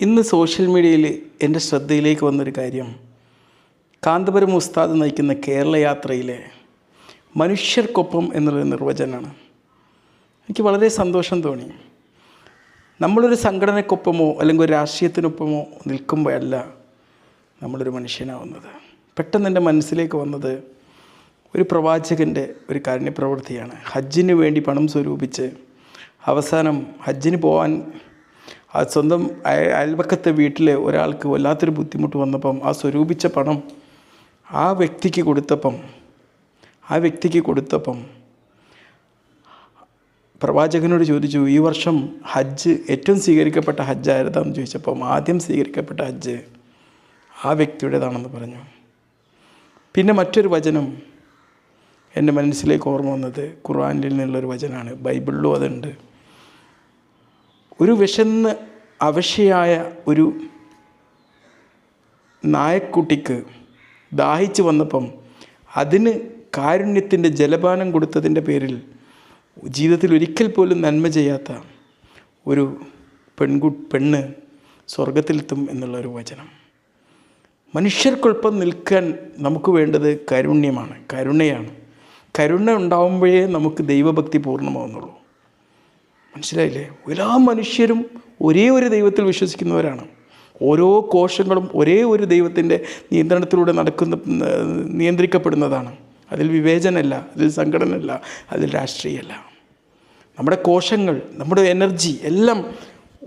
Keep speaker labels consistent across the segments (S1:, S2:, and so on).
S1: ഇന്ന് സോഷ്യൽ മീഡിയയിൽ എൻ്റെ ശ്രദ്ധയിലേക്ക് വന്നൊരു കാര്യം, കാന്തപുരം ഉസ്താദ് നയിക്കുന്ന കേരള യാത്രയിലെ മനുഷ്യർക്കൊപ്പം എന്നുള്ള നിർവചനമാണ്. എനിക്ക് വളരെ സന്തോഷം തോന്നി. നമ്മളൊരു സംഘടനയ്ക്കൊപ്പമോ അല്ലെങ്കിൽ ഒരു രാഷ്ട്രീയത്തിനൊപ്പമോ നിൽക്കുമ്പോഴല്ല നമ്മളൊരു മനുഷ്യനാവുന്നത്. പെട്ടെന്ന് എൻ്റെ മനസ്സിലേക്ക് വന്നത് ഒരു പ്രവാചകൻ്റെ ഒരു കാരുണ്യപ്രവൃത്തിയാണ്. ഹജ്ജിന് വേണ്ടി പണം സ്വരൂപിച്ച് അവസാനം ഹജ്ജിന് പോകാൻ സ്വന്തം അയൽപക്കത്തെ വീട്ടിലെ ഒരാൾക്ക് വല്ലാത്തൊരു ബുദ്ധിമുട്ട് വന്നപ്പം ആ സ്വരൂപിച്ച പണം ആ വ്യക്തിക്ക് കൊടുത്തപ്പം പ്രവാചകനോട് ചോദിച്ചു, ഈ വർഷം ഹജ്ജ് ഏറ്റവും സ്വീകരിക്കപ്പെട്ട ഹജ്ജ് ആയിരുന്നാന്ന് ചോദിച്ചപ്പം ആദ്യം സ്വീകരിക്കപ്പെട്ട ഹജ്ജ് ആ വ്യക്തിയുടേതാണെന്ന് പറഞ്ഞു. പിന്നെ മറ്റൊരു വചനം എൻ്റെ മനസ്സിലേക്ക് ഓർമ്മ വന്നത് ഖുർആനിൽ നിന്നുള്ളൊരു വചനമാണ്. ബൈബിളിലും അതുണ്ട്. ഒരു വിശന്ന് അവശയായ ഒരു നായക്കുട്ടിക്ക് ദാഹിച്ച് വന്നപ്പം അതിന് കാരുണ്യത്തിൻ്റെ ജലപാനം കൊടുത്തതിൻ്റെ പേരിൽ ജീവിതത്തിൽ ഒരിക്കൽ പോലും നന്മ ചെയ്യാത്ത ഒരു പെണ്ണ് സ്വർഗത്തിലെത്തും എന്നുള്ളൊരു വചനം. മനുഷ്യർക്കൊപ്പം നിൽക്കാൻ നമുക്ക് വേണ്ടത് കരുണയാണ്. കരുണ ഉണ്ടാവുമ്പോഴേ നമുക്ക് ദൈവഭക്തി പൂർണ്ണമാവുന്നുള്ളൂ. മനസ്സിലായില്ലേ? എല്ലാ മനുഷ്യരും ഒരേ ഒരു ദൈവത്തിൽ വിശ്വസിക്കുന്നവരാണ്. ഓരോ കോശങ്ങളും ഒരേ ഒരു ദൈവത്തിൻ്റെ നിയന്ത്രണത്തിലൂടെ നിയന്ത്രിക്കപ്പെടുന്നതാണ്. അതിൽ വിവേചനമല്ല, അതിൽ സംഘടനയല്ല, അതിൽ രാഷ്ട്രീയമല്ല. നമ്മുടെ കോശങ്ങൾ, നമ്മുടെ എനർജി എല്ലാം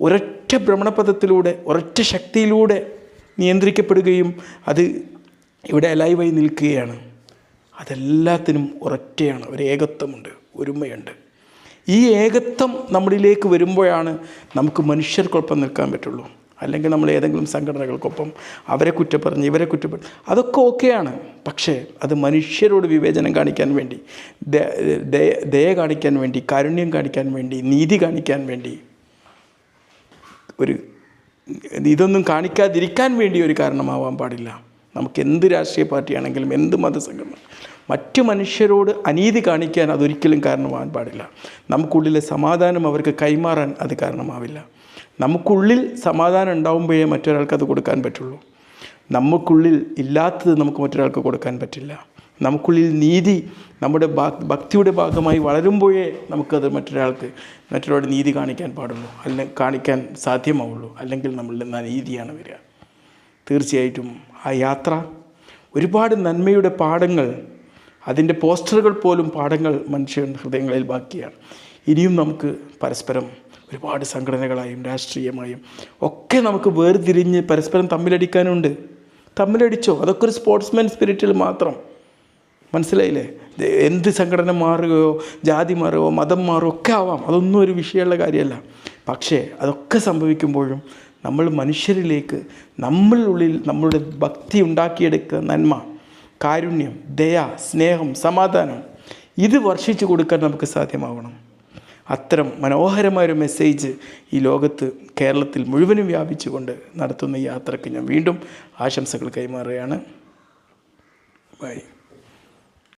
S1: ഒരൊറ്റ ഭ്രമണപഥത്തിലൂടെ ഒരൊറ്റ ശക്തിയിലൂടെ നിയന്ത്രിക്കപ്പെടുകയും അത് ഇവിടെ അലൈവായി നിൽക്കുകയാണ്. അതെല്ലാത്തിനും ഒരൊറ്റയാണ്, ഒരു ഏകത്വമുണ്ട്, ഒരുമയുണ്ട്. ഈ ഏകത്വം നമ്മളിലേക്ക് വരുമ്പോഴാണ് നമുക്ക് മനുഷ്യർക്കൊപ്പം നിൽക്കാൻ പറ്റുള്ളൂ. അല്ലെങ്കിൽ നമ്മൾ ഏതെങ്കിലും സംഘടനകൾക്കൊപ്പം അവരെ കുറ്റപ്പറഞ്ഞ് ഇവരെ കുറ്റപ്പെടുത്തി അതൊക്കെ ഓക്കെയാണ്. പക്ഷേ അത് മനുഷ്യരോട് വിവേചനം കാണിക്കാൻ വേണ്ടി, ദയ കാണിക്കാൻ വേണ്ടി, കാരുണ്യം കാണിക്കാൻ വേണ്ടി, നീതി കാണിക്കാൻ വേണ്ടി, ഇതൊന്നും കാണിക്കാതിരിക്കാൻ വേണ്ടി ഒരു കാരണമാവാൻ പാടില്ല. നമുക്ക് എന്ത് രാഷ്ട്രീയ പാർട്ടിയാണെങ്കിലും എന്ത് മതസംഘടന മറ്റു മനുഷ്യരോട് അനീതി കാണിക്കാൻ അതൊരിക്കലും കാരണമാകാൻ പാടില്ല. നമുക്കുള്ളിലെ സമാധാനം അവർക്ക് കൈമാറാൻ അത് കാരണമാവില്ല. നമുക്കുള്ളിൽ സമാധാനം ഉണ്ടാവുമ്പോഴേ മറ്റൊരാൾക്ക് അത് കൊടുക്കാൻ പറ്റുള്ളൂ. നമുക്കുള്ളിൽ ഇല്ലാത്തത് നമുക്ക് മറ്റൊരാൾക്ക് കൊടുക്കാൻ പറ്റില്ല. നമുക്കുള്ളിൽ നീതി നമ്മുടെ ഭക്തിയുടെ ഭാഗമായി വളരുമ്പോഴേ നമുക്കത് മറ്റൊരാളോട് നീതി കാണിക്കാൻ പാടുള്ളൂ, അല്ലെങ്കിൽ കാണിക്കാൻ സാധ്യമാവുള്ളൂ. അല്ലെങ്കിൽ നമ്മളുടെ അനീതിയാണ് വരിക. തീർച്ചയായിട്ടും ആ യാത്ര ഒരുപാട് നന്മയുടെ പാഠങ്ങൾ, അതിൻ്റെ പോസ്റ്ററുകൾ പോലും പാഠങ്ങൾ മനുഷ്യരുടെ ഹൃദയങ്ങളിൽ ബാക്കിയാണ്. ഇനിയും നമുക്ക് പരസ്പരം ഒരുപാട് സംഘടനകളായും രാഷ്ട്രീയമായും ഒക്കെ നമുക്ക് വേർതിരിഞ്ഞ് പരസ്പരം തമ്മിലടിക്കാനുണ്ട്. തമ്മിലടിച്ചോ, അതൊക്കെ ഒരു സ്പോർട്സ്മാൻ സ്പിരിറ്റിൽ മാത്രം. മനസ്സിലായില്ലേ? എന്ത് സംഘടന മാറുകയോ ജാതി മാറുകയോ മതം മാറുകയോ ഒക്കെ ആവാം, അതൊന്നും ഒരു വിഷയമുള്ള കാര്യമല്ല. പക്ഷേ അതൊക്കെ സംഭവിക്കുമ്പോഴും നമ്മൾ മനുഷ്യരിലേക്ക് നമ്മളുള്ളിൽ നമ്മളുടെ ഭക്തി ഉണ്ടാക്കിയെടുക്കുക, നന്മ, കാരുണ്യം, ദയ, സ്നേഹം, സമാധാനം, ഇത് വർഷിച്ചു കൊടുക്കാൻ നമുക്ക് സാധ്യമാവണം. അത്തരം മനോഹരമായൊരു മെസ്സേജ് ഈ ലോകത്ത്, കേരളത്തിൽ മുഴുവനും വ്യാപിച്ചുകൊണ്ട് നടത്തുന്ന ഈ യാത്രയ്ക്ക് ഞാൻ വീണ്ടും ആശംസകൾ കൈമാറുകയാണ്. ബൈ.